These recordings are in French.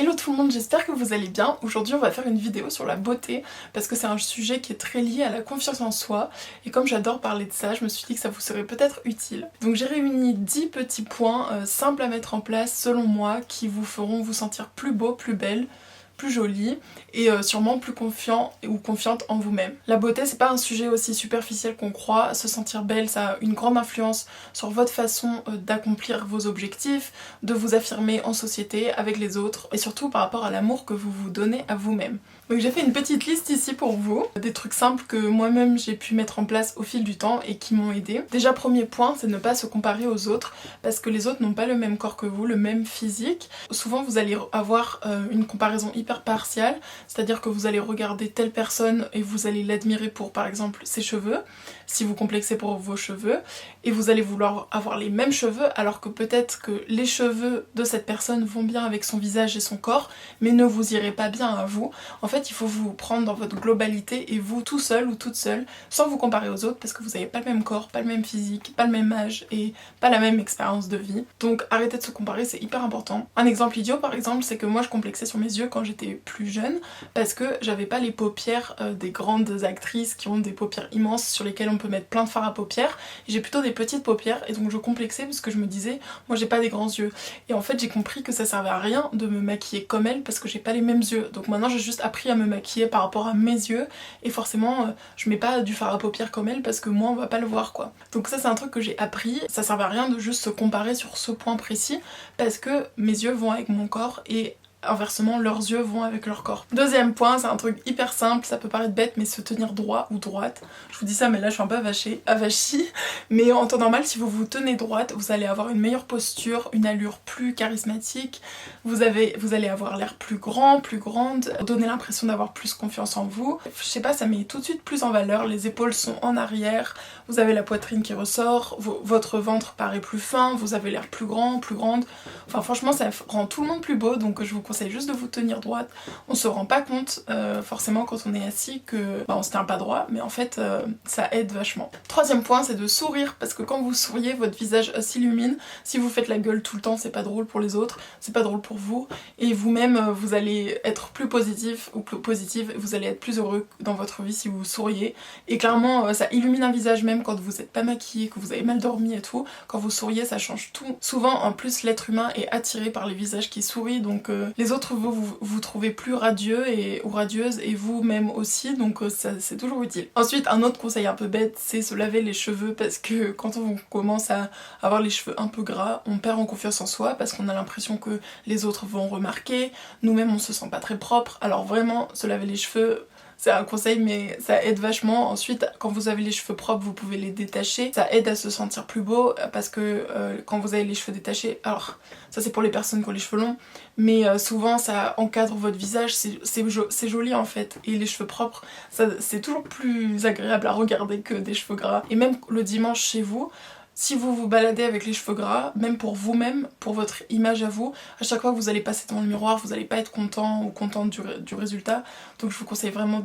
Hello tout le monde, j'espère que vous allez bien. Aujourd'hui on va faire une vidéo sur la beauté parce que c'est un sujet qui est très lié à la confiance en soi et comme j'adore parler de ça, je me suis dit que ça vous serait peut-être utile. Donc j'ai réuni 10 petits points simples à mettre en place selon moi qui vous feront vous sentir plus beau, plus belle, plus jolie et sûrement plus confiant ou confiante en vous-même. La beauté c'est pas un sujet aussi superficiel qu'on croit, se sentir belle ça a une grande influence sur votre façon d'accomplir vos objectifs, de vous affirmer en société, avec les autres et surtout par rapport à l'amour que vous vous donnez à vous-même. Donc j'ai fait une petite liste ici pour vous, des trucs simples que moi-même j'ai pu mettre en place au fil du temps et qui m'ont aidé. Déjà premier point, c'est ne pas se comparer aux autres parce que les autres n'ont pas le même corps que vous, le même physique. Souvent vous allez avoir une comparaison hyper partiale, c'est-à-dire que vous allez regarder telle personne et vous allez l'admirer pour par exemple ses cheveux, si vous complexez pour vos cheveux, et vous allez vouloir avoir les mêmes cheveux alors que peut-être que les cheveux de cette personne vont bien avec son visage et son corps, mais ne vous irez pas bien à vous. En fait, il faut vous prendre dans votre globalité et vous tout seul ou toute seule, sans vous comparer aux autres parce que vous n'avez pas le même corps, pas le même physique, pas le même âge et pas la même expérience de vie. Donc arrêtez de se comparer, c'est hyper important. Un exemple idiot par exemple, c'est que moi je complexais sur mes yeux quand j'étais plus jeune parce que j'avais pas les paupières des grandes actrices qui ont des paupières immenses sur lesquelles on peut mettre plein de fard à paupières. J'ai plutôt des petites paupières et donc je complexais parce que je me disais moi j'ai pas des grands yeux. Et en fait j'ai compris que ça servait à rien de me maquiller comme elle parce que j'ai pas les mêmes yeux. Donc maintenant j'ai juste appris à me maquiller par rapport à mes yeux et forcément je mets pas du fard à paupières comme elle parce que moi on va pas le voir quoi. Donc ça c'est un truc que j'ai appris, ça servait à rien de juste se comparer sur ce point précis parce que mes yeux vont avec mon corps et inversement leurs yeux vont avec leur corps. Deuxième point, c'est un truc hyper simple, ça peut paraître bête mais se tenir droit ou droite. Je vous dis ça mais là je suis un peu avachie. Mais en temps normal si vous vous tenez droite vous allez avoir une meilleure posture, une allure plus charismatique, vous allez avoir l'air plus grand, plus grande, donner l'impression d'avoir plus confiance en vous. Je sais pas, ça met tout de suite plus en valeur, les épaules sont en arrière, vous avez la poitrine qui ressort, votre ventre paraît plus fin, vous avez l'air plus grand, plus grande. Enfin franchement ça rend tout le monde plus beau donc je vous conseille juste de vous tenir droite. On se rend pas compte forcément quand on est assis que on se tient pas droit mais en fait ça aide vachement. Troisième point c'est de sourire parce que quand vous souriez votre visage s'illumine. Si vous faites la gueule tout le temps c'est pas drôle pour les autres, c'est pas drôle pour vous et vous-même vous allez être plus positif ou plus positive, vous allez être plus heureux dans votre vie si vous souriez et clairement ça illumine un visage même quand vous êtes pas maquillé, que vous avez mal dormi et tout. Quand vous souriez ça change tout. Souvent en plus l'être humain est attiré par les visages qui sourient donc les autres vous trouvez plus radieux ou radieuse et vous-même aussi donc ça c'est toujours utile. Ensuite un autre conseil un peu bête c'est se laver les cheveux parce que quand on commence à avoir les cheveux un peu gras on perd en confiance en soi parce qu'on a l'impression que les autres vont remarquer, nous-mêmes on se sent pas très propre alors vraiment se laver les cheveux c'est un conseil mais ça aide vachement. Ensuite quand vous avez les cheveux propres vous pouvez les détacher, ça aide à se sentir plus beau parce que quand vous avez les cheveux détachés, alors ça c'est pour les personnes qui ont les cheveux longs mais souvent ça encadre votre visage, c'est joli en fait et les cheveux propres c'est toujours plus agréable à regarder que des cheveux gras et même le dimanche chez vous si vous vous baladez avec les cheveux gras, même pour vous-même, pour votre image à vous, à chaque fois que vous allez passer devant le miroir, vous allez pas être content ou contente du résultat. Donc je vous conseille vraiment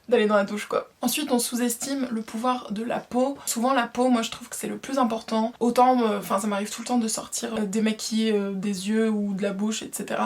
d'aller dans la douche quoi. Ensuite on sous-estime le pouvoir de la peau. Souvent la peau, moi je trouve que c'est le plus important. Autant, ça m'arrive tout le temps de sortir démaquiller des yeux ou de la bouche etc.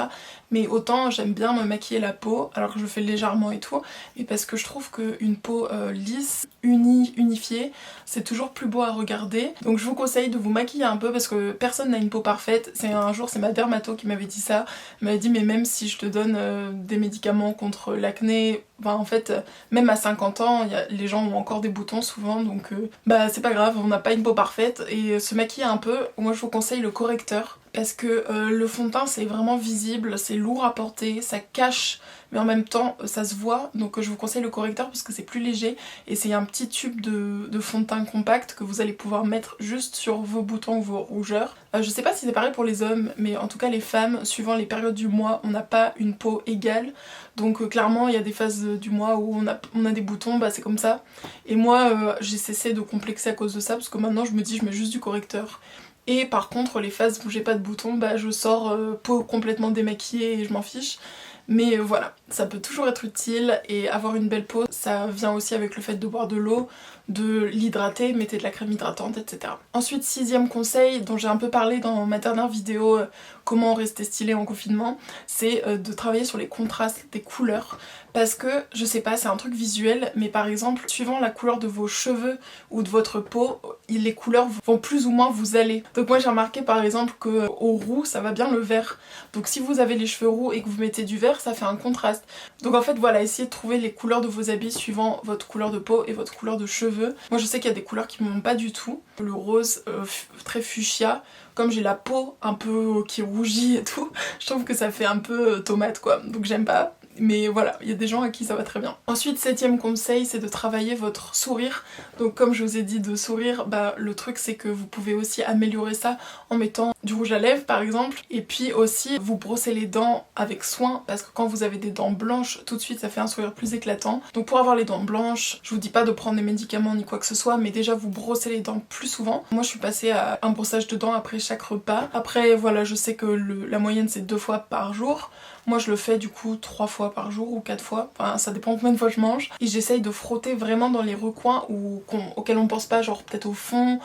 Mais autant j'aime bien me maquiller la peau alors que je fais légèrement et tout. Mais parce que je trouve qu'une peau lisse, unifiée, c'est toujours plus beau à regarder. Donc je vous conseille de vous maquiller un peu parce que personne n'a une peau parfaite. Un jour c'est ma dermato qui m'avait dit ça. Elle m'avait dit mais même si je te donne des médicaments contre l'acné, en fait même à 50 ans les gens ont encore des boutons souvent donc c'est pas grave, on n'a pas une peau parfaite et se maquiller un peu, moi je vous conseille le correcteur parce que le fond de teint c'est vraiment visible, c'est lourd à porter, ça cache mais en même temps ça se voit donc je vous conseille le correcteur parce que c'est plus léger et c'est un petit tube de fond de teint compact que vous allez pouvoir mettre juste sur vos boutons ou vos rougeurs. Je sais pas si c'est pareil pour les hommes mais en tout cas les femmes suivant les périodes du mois on n'a pas une peau égale donc clairement il y a des phases du mois où on a des boutons, c'est comme ça et moi j'ai cessé de complexer à cause de ça parce que maintenant je me dis je mets juste du correcteur. Et par contre les phases où j'ai pas de boutons, je sors peau complètement démaquillée et je m'en fiche. Mais voilà, ça peut toujours être utile et avoir une belle peau, ça vient aussi avec le fait de boire de l'eau, de l'hydrater, mettez de la crème hydratante, etc. Ensuite, sixième conseil dont j'ai un peu parlé dans ma dernière vidéo comment rester stylé en confinement, c'est de travailler sur les contrastes des couleurs. Parce que, je sais pas, c'est un truc visuel, mais par exemple, suivant la couleur de vos cheveux ou de votre peau, les couleurs vont plus ou moins vous aller. Donc moi j'ai remarqué par exemple qu'au roux, ça va bien le vert. Donc si vous avez les cheveux roux et que vous mettez du vert, ça fait un contraste. Donc en fait voilà, essayez de trouver les couleurs de vos habits suivant votre couleur de peau et votre couleur de cheveux. Moi je sais qu'il y a des couleurs qui me vont pas du tout. Le rose très fuchsia, comme j'ai la peau un peu qui rougit et tout, je trouve que ça fait un peu tomate quoi, donc j'aime pas. Mais voilà, il y a des gens à qui ça va très bien. Ensuite, 7e conseil, c'est de travailler votre sourire. Donc comme je vous ai dit de sourire, bah le truc c'est que vous pouvez aussi améliorer ça en mettant du rouge à lèvres par exemple. Et puis aussi, vous brossez les dents avec soin, parce que quand vous avez des dents blanches, tout de suite ça fait un sourire plus éclatant. Donc pour avoir les dents blanches, je vous dis pas de prendre des médicaments ni quoi que ce soit, mais déjà vous brossez les dents plus souvent. Moi je suis passée à un brossage de dents après chaque repas. Après voilà, je sais que la moyenne c'est 2 fois par jour. Moi je le fais du coup 3 fois par jour ou 4 fois, enfin ça dépend combien de fois je mange. Et j'essaye de frotter vraiment dans les recoins auxquels on pense pas, genre peut-être au fond,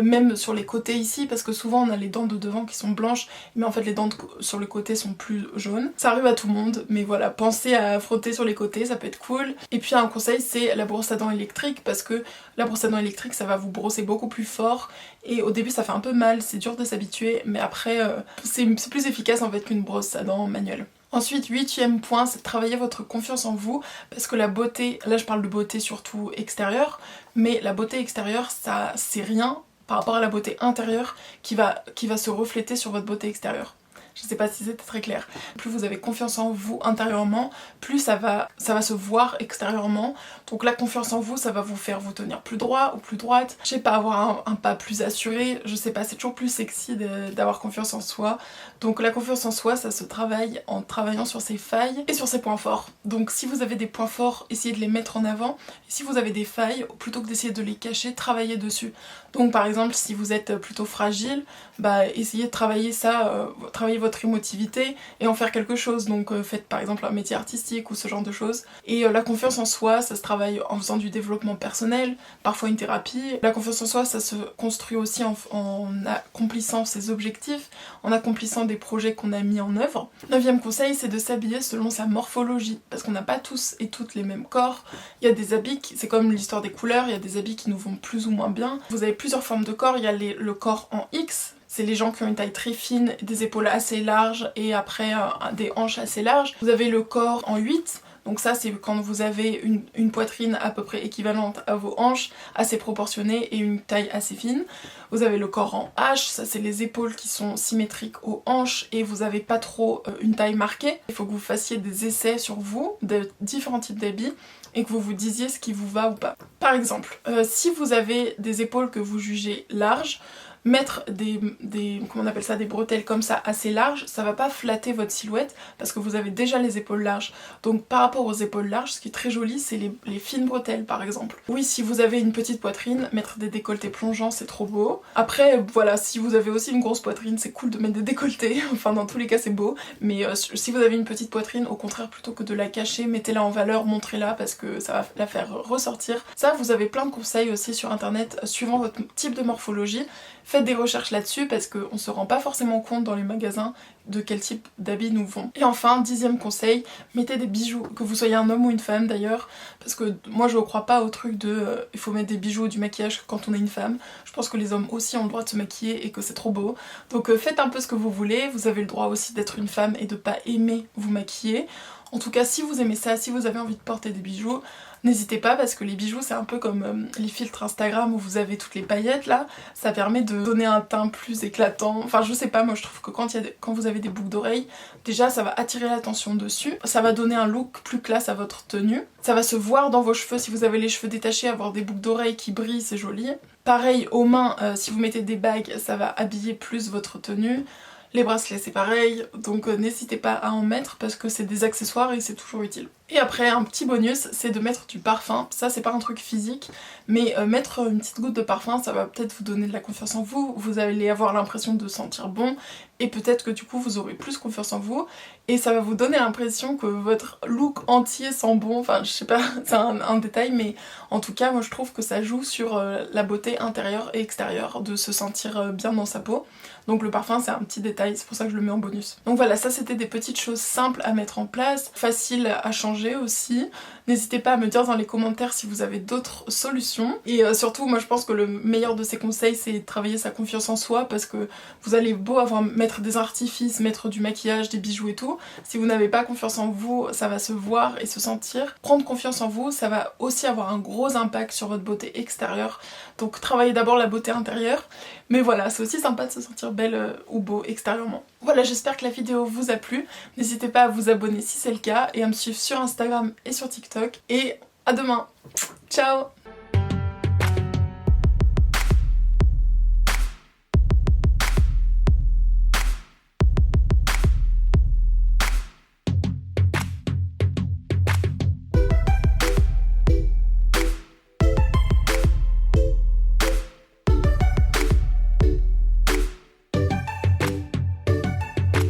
même sur les côtés ici, parce que souvent on a les dents de devant qui sont blanches, mais en fait les dents sur le côté sont plus jaunes. Ça arrive à tout le monde, mais voilà, pensez à frotter sur les côtés, ça peut être cool. Et puis un conseil, c'est la brosse à dents électrique, parce que la brosse à dents électrique ça va vous brosser beaucoup plus fort, et au début ça fait un peu mal, c'est dur de s'habituer, mais après c'est plus efficace en fait qu'une brosse à dents manuelle. Ensuite, 8e point, c'est de travailler votre confiance en vous, parce que la beauté, là je parle de beauté surtout extérieure, mais la beauté extérieure, ça c'est rien par rapport à la beauté intérieure qui va se refléter sur votre beauté extérieure. Je sais pas si c'était très clair. Plus vous avez confiance en vous intérieurement, plus ça va se voir extérieurement. Donc la confiance en vous, ça va vous faire vous tenir plus droit ou plus droite. Je sais pas, avoir un pas plus assuré. Je sais pas, c'est toujours plus sexy d'avoir confiance en soi. Donc la confiance en soi, ça se travaille en travaillant sur ses failles et sur ses points forts. Donc si vous avez des points forts, essayez de les mettre en avant. Et si vous avez des failles, plutôt que d'essayer de les cacher, travaillez dessus. Donc par exemple, si vous êtes plutôt fragile, bah essayez de travailler ça, travailler votre émotivité et en faire quelque chose. Donc faites par exemple un métier artistique ou ce genre de choses. Et la confiance en soi, ça se travaille en faisant du développement personnel, parfois une thérapie. La confiance en soi, ça se construit aussi en accomplissant ses objectifs, en accomplissant des projets qu'on a mis en œuvre. 9e conseil, c'est de s'habiller selon sa morphologie, parce qu'on n'a pas tous et toutes les mêmes corps. Il y a des habits, c'est comme l'histoire des couleurs, il y a des habits qui nous vont plus ou moins bien. Vous avez plusieurs formes de corps, il y a le corps en X, c'est les gens qui ont une taille très fine, des épaules assez larges et après des hanches assez larges. Vous avez le corps en 8, donc ça c'est quand vous avez une poitrine à peu près équivalente à vos hanches, assez proportionnée et une taille assez fine. Vous avez le corps en H, ça c'est les épaules qui sont symétriques aux hanches et vous avez pas trop une taille marquée. Il faut que vous fassiez des essais sur vous, de différents types d'habits, et que vous vous disiez ce qui vous va ou pas. Par exemple, si vous avez des épaules que vous jugez larges, mettre comment on appelle ça, des bretelles comme ça assez larges, ça va pas flatter votre silhouette parce que vous avez déjà les épaules larges. Donc par rapport aux épaules larges, ce qui est très joli, c'est les fines bretelles par exemple. Oui, si vous avez une petite poitrine, mettre des décolletés plongeants, c'est trop beau. Après, voilà, si vous avez aussi une grosse poitrine, c'est cool de mettre des décolletés, enfin dans tous les cas c'est beau, mais si vous avez une petite poitrine, au contraire, plutôt que de la cacher, mettez-la en valeur, montrez-la parce que ça va la faire ressortir. Ça, vous avez plein de conseils aussi sur internet, suivant votre type de morphologie. Faites des recherches là-dessus parce qu'on se rend pas forcément compte dans les magasins de quel type d'habits nous vont. Et enfin, 10e conseil, mettez des bijoux, que vous soyez un homme ou une femme d'ailleurs, parce que moi je crois pas au truc de il faut mettre des bijoux ou du maquillage quand on est une femme. Je pense que les hommes aussi ont le droit de se maquiller et que c'est trop beau. Donc faites un peu ce que vous voulez, vous avez le droit aussi d'être une femme et de pas aimer vous maquiller. En tout cas, si vous aimez ça, si vous avez envie de porter des bijoux, n'hésitez pas parce que les bijoux c'est un peu comme les filtres Instagram où vous avez toutes les paillettes là, ça permet de donner un teint plus éclatant. Enfin je sais pas, moi je trouve que quand vous avez des boucles d'oreilles, déjà ça va attirer l'attention dessus, ça va donner un look plus classe à votre tenue, ça va se voir dans vos cheveux, si vous avez les cheveux détachés, avoir des boucles d'oreilles qui brillent, c'est joli. Pareil aux mains, si vous mettez des bagues, ça va habiller plus votre tenue. Les bracelets c'est pareil, donc n'hésitez pas à en mettre parce que c'est des accessoires et c'est toujours utile. Et après un petit bonus, c'est de mettre du parfum. Ça c'est pas un truc physique, mais mettre une petite goutte de parfum, ça va peut-être vous donner de la confiance en vous, vous allez avoir l'impression de sentir bon, et peut-être que du coup vous aurez plus confiance en vous, et ça va vous donner l'impression que votre look entier sent bon, enfin je sais pas, c'est un détail, mais en tout cas moi je trouve que ça joue sur la beauté intérieure et extérieure, de se sentir bien dans sa peau. Donc le parfum c'est un petit détail, c'est pour ça que je le mets en bonus. Donc voilà, ça c'était des petites choses simples à mettre en place, faciles à changer aussi. N'hésitez pas à me dire dans les commentaires si vous avez d'autres solutions. Et surtout moi je pense que le meilleur de ces conseils c'est de travailler sa confiance en soi, parce que vous allez beau mettre des artifices, mettre du maquillage, des bijoux et tout, si vous n'avez pas confiance en vous, ça va se voir et se sentir. Prendre confiance en vous, ça va aussi avoir un gros impact sur votre beauté extérieure. Donc travaillez d'abord la beauté intérieure. Mais voilà, c'est aussi sympa de se sentir belle ou beau extérieurement. Voilà, j'espère que la vidéo vous a plu. N'hésitez pas à vous abonner si c'est le cas et à me suivre sur Instagram et sur TikTok. Et à demain. Ciao!